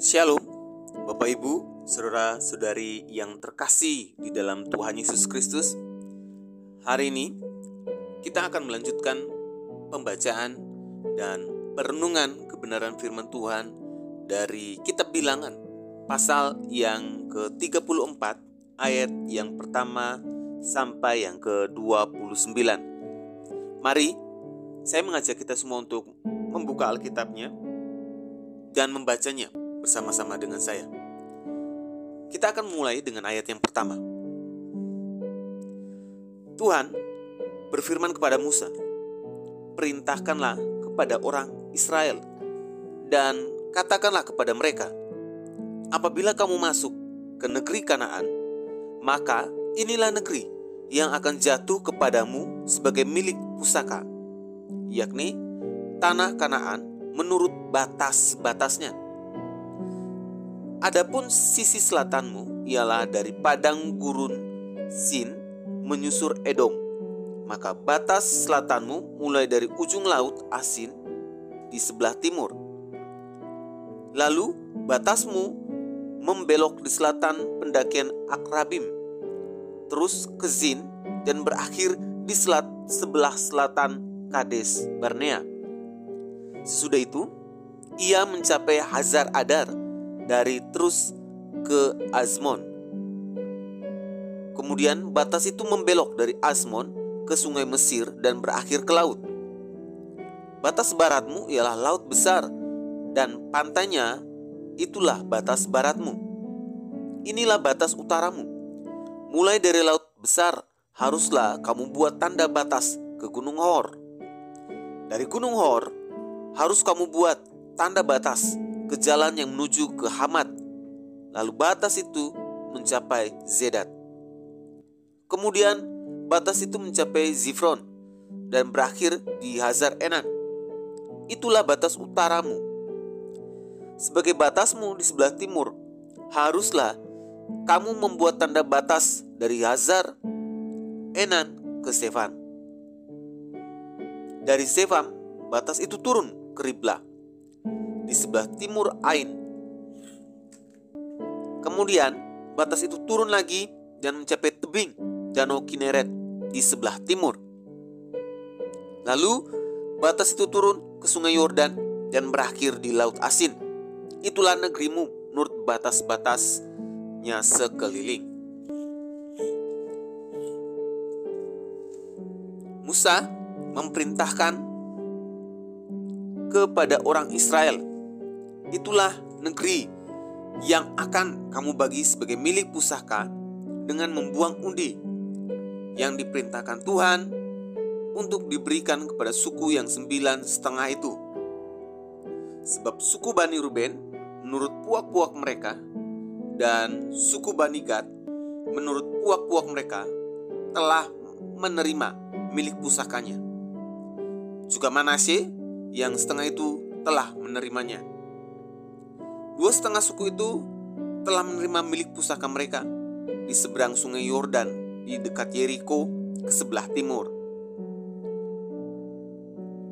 Shalom, Bapak Ibu, Saudara-saudari yang terkasih di dalam Tuhan Yesus Kristus. Hari ini kita akan melanjutkan pembacaan dan perenungan kebenaran firman Tuhan dari Kitab Bilangan, pasal yang ke-34, ayat yang pertama sampai yang ke-29. Mari, saya mengajak kita semua untuk membuka Alkitabnya dan membacanya bersama-sama dengan saya. Kita akan mulai dengan ayat yang pertama. Tuhan berfirman kepada Musa, "Perintahkanlah kepada orang Israel dan katakanlah kepada mereka, apabila kamu masuk ke negeri Kanaan, maka inilah negeri yang akan jatuh kepadamu sebagai milik pusaka, yakni tanah Kanaan menurut batas-batasnya. Adapun sisi selatanmu ialah dari padang gurun Sin menyusur Edom, maka batas selatanmu mulai dari ujung laut Asin di sebelah timur. Lalu batasmu membelok di selatan pendakian Akrabim, terus ke Zin dan berakhir di sebelah selatan Kades Barnea. Sesudah itu ia mencapai Hazar Adar, dari terus ke Azmon. Kemudian batas itu membelok dari Azmon ke sungai Mesir dan berakhir ke laut. Batas baratmu ialah laut besar dan pantainya itulah batas baratmu. Inilah batas utaramu. Mulai dari laut besar haruslah kamu buat tanda batas ke Gunung Hor. Dari Gunung Hor harus kamu buat tanda batas ke jalan yang menuju ke Hamat, lalu batas itu mencapai Zedad. Kemudian batas itu mencapai Zifron dan berakhir di Hazar Enan. Itulah batas utaramu. Sebagai batasmu di sebelah timur, haruslah kamu membuat tanda batas dari Hazar Enan ke Sefam. Dari Sefam, batas itu turun ke Riblah di sebelah timur Ain. Kemudian batas itu turun lagi dan mencapai tebing Danau Kineret di sebelah timur. Lalu batas itu turun ke sungai Yordan dan berakhir di Laut Asin. Itulah negerimu menurut batas-batasnya sekeliling. Musa memerintahkan kepada orang Israel, itulah negeri yang akan kamu bagi sebagai milik pusaka dengan membuang undi yang diperintahkan Tuhan untuk diberikan kepada suku yang 9,5 itu. Sebab suku Bani Ruben menurut puak-puak mereka dan suku Bani Gad menurut puak-puak mereka telah menerima milik pusakanya. Juga Manasye yang setengah itu telah menerimanya. 2,5 suku itu telah menerima milik pusaka mereka di seberang sungai Yordan di dekat Yeriko ke sebelah timur.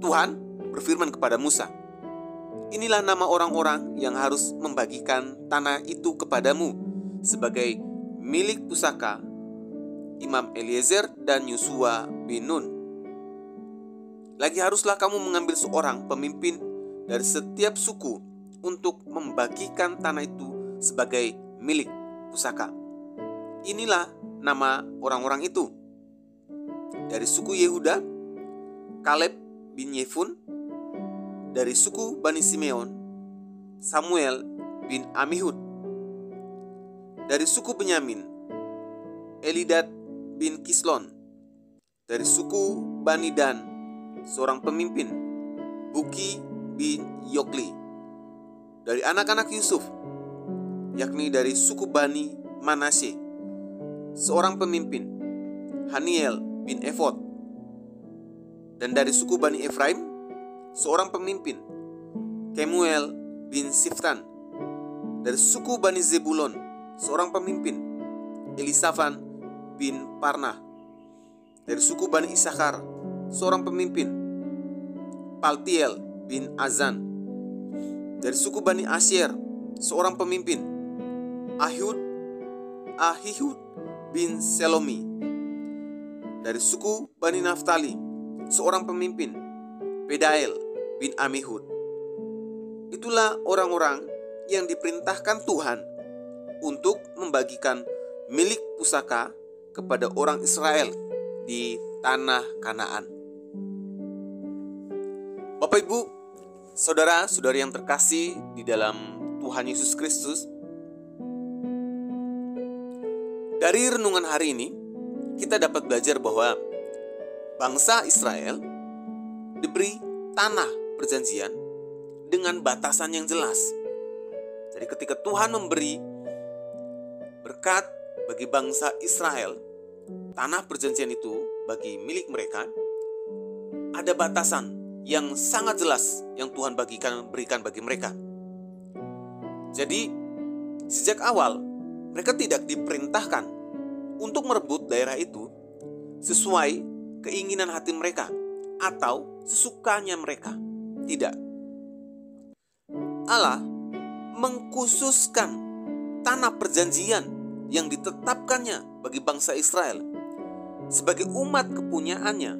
Tuhan berfirman kepada Musa, "Inilah nama orang-orang yang harus membagikan tanah itu kepadamu sebagai milik pusaka: Imam Eliezer dan Yosua bin Nun. Lagi haruslah kamu mengambil seorang pemimpin dari setiap suku untuk membagikan tanah itu sebagai milik pusaka. Inilah nama orang-orang itu: dari suku Yehuda, Kaleb bin Yefun; dari suku Bani Simeon, Samuel bin Amihud; dari suku Benyamin, Elidad bin Kislon; dari suku Bani Dan, seorang pemimpin, Buki bin Yokli; dari anak-anak Yusuf, yakni dari suku Bani Manasye, seorang pemimpin, Haniel bin Efod; dan dari suku Bani Efraim, seorang pemimpin, Kemuel bin Siftan; dari suku Bani Zebulon, seorang pemimpin, Elisafan bin Parnah; dari suku Bani Isakar, seorang pemimpin, Paltiel bin Azan; dari suku Bani Asyer, seorang pemimpin, Ahihud bin Selomi. Dari suku Bani Naftali, seorang pemimpin, Pedael bin Amihud. Itulah orang-orang yang diperintahkan Tuhan untuk membagikan milik pusaka kepada orang Israel di tanah Kanaan. Bapak Ibu, saudara-saudari yang terkasih di dalam Tuhan Yesus Kristus, dari renungan hari ini kita dapat belajar bahwa bangsa Israel diberi tanah perjanjian dengan batasan yang jelas. Jadi ketika Tuhan memberi berkat bagi bangsa Israel, tanah perjanjian itu bagi milik mereka, ada batasan yang sangat jelas yang Tuhan berikan bagi mereka. Jadi sejak awal mereka tidak diperintahkan untuk merebut daerah itu sesuai keinginan hati mereka atau sesukanya mereka. Tidak. Allah mengkhususkan tanah perjanjian yang ditetapkannya bagi bangsa Israel sebagai umat kepunyaannya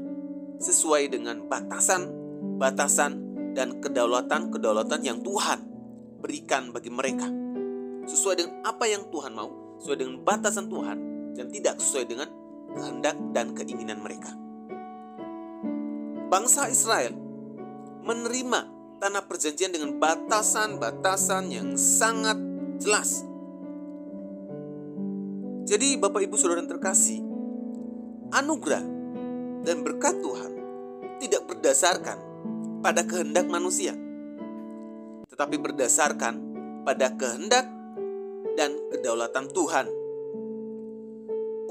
sesuai dengan batasan dan kedaulatan yang Tuhan berikan bagi mereka. Sesuai dengan apa yang Tuhan mau, sesuai dengan batasan Tuhan, dan tidak sesuai dengan kehendak dan keinginan mereka. Bangsa Israel menerima tanah perjanjian dengan batasan-batasan yang sangat jelas. Jadi Bapak Ibu Saudara yang terkasih, anugerah dan berkat Tuhan tidak berdasarkan pada kehendak manusia, tetapi berdasarkan pada kehendak dan kedaulatan Tuhan.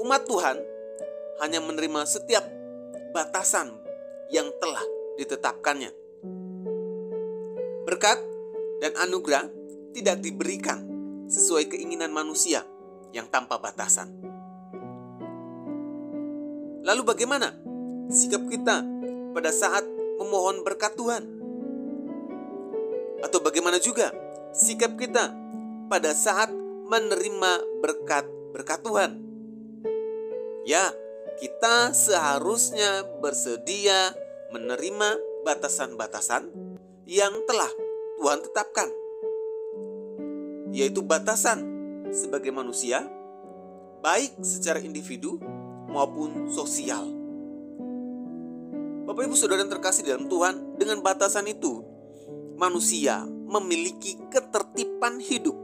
Umat Tuhan hanya menerima setiap batasan yang telah ditetapkannya. Berkat dan anugerah tidak diberikan sesuai keinginan manusia yang tanpa batasan. Lalu bagaimana sikap kita pada saat memohon berkat Tuhan? Atau bagaimana juga sikap kita pada saat menerima berkat Tuhan? Ya, kita seharusnya bersedia menerima batasan-batasan yang telah Tuhan tetapkan, yaitu batasan sebagai manusia, baik secara individu maupun sosial. Bapak Ibu Saudara yang terkasih dalam Tuhan, dengan batasan itu manusia memiliki ketertiban hidup,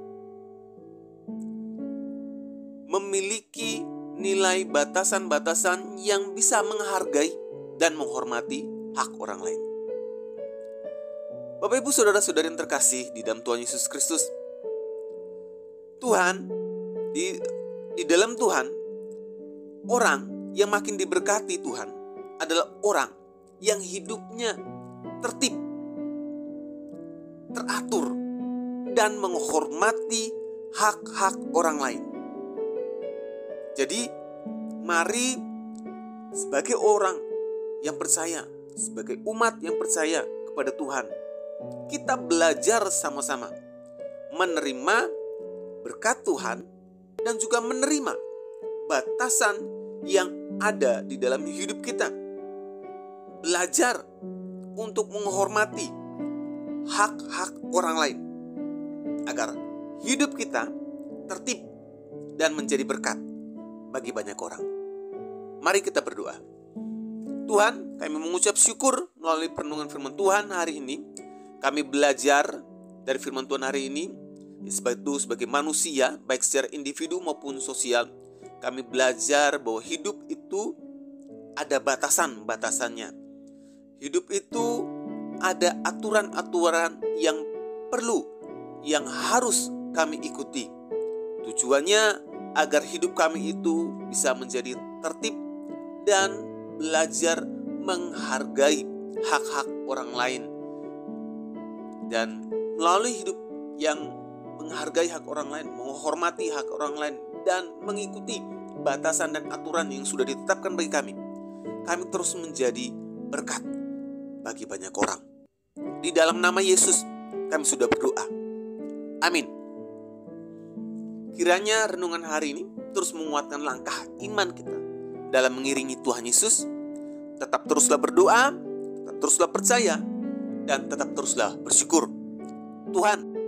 memiliki nilai batasan-batasan yang bisa menghargai dan menghormati hak orang lain. Bapak Ibu Saudara-saudari yang terkasih di dalam Tuhan Yesus Kristus, Tuhan di dalam Tuhan, orang yang makin diberkati Tuhan adalah orang yang hidupnya tertib, teratur, dan menghormati hak-hak orang lain. Jadi, mari sebagai orang yang percaya, sebagai umat yang percaya kepada Tuhan, kita belajar sama-sama menerima berkat Tuhan dan juga menerima batasan yang ada di dalam hidup kita. Belajar untuk menghormati hak-hak orang lain agar hidup kita tertib dan menjadi berkat bagi banyak orang. Mari kita berdoa. Tuhan, kami mengucap syukur melalui perenungan firman Tuhan hari ini. Kami belajar dari firman Tuhan hari ini sebagai manusia, baik secara individu maupun sosial. Kami belajar bahwa hidup itu ada batasan-batasannya. Hidup itu ada aturan-aturan yang perlu, yang harus kami ikuti. Tujuannya agar hidup kami itu bisa menjadi tertib dan belajar menghargai hak-hak orang lain. Dan melalui hidup yang menghargai hak orang lain, menghormati hak orang lain, dan mengikuti batasan dan aturan yang sudah ditetapkan bagi kami terus menjadi berkat bagi banyak orang. Di dalam nama Yesus kami sudah berdoa. Amin. Kiranya renungan hari ini terus menguatkan langkah iman kita dalam mengiringi Tuhan Yesus. Tetap teruslah berdoa, tetap teruslah percaya, dan tetap teruslah bersyukur. Tuhan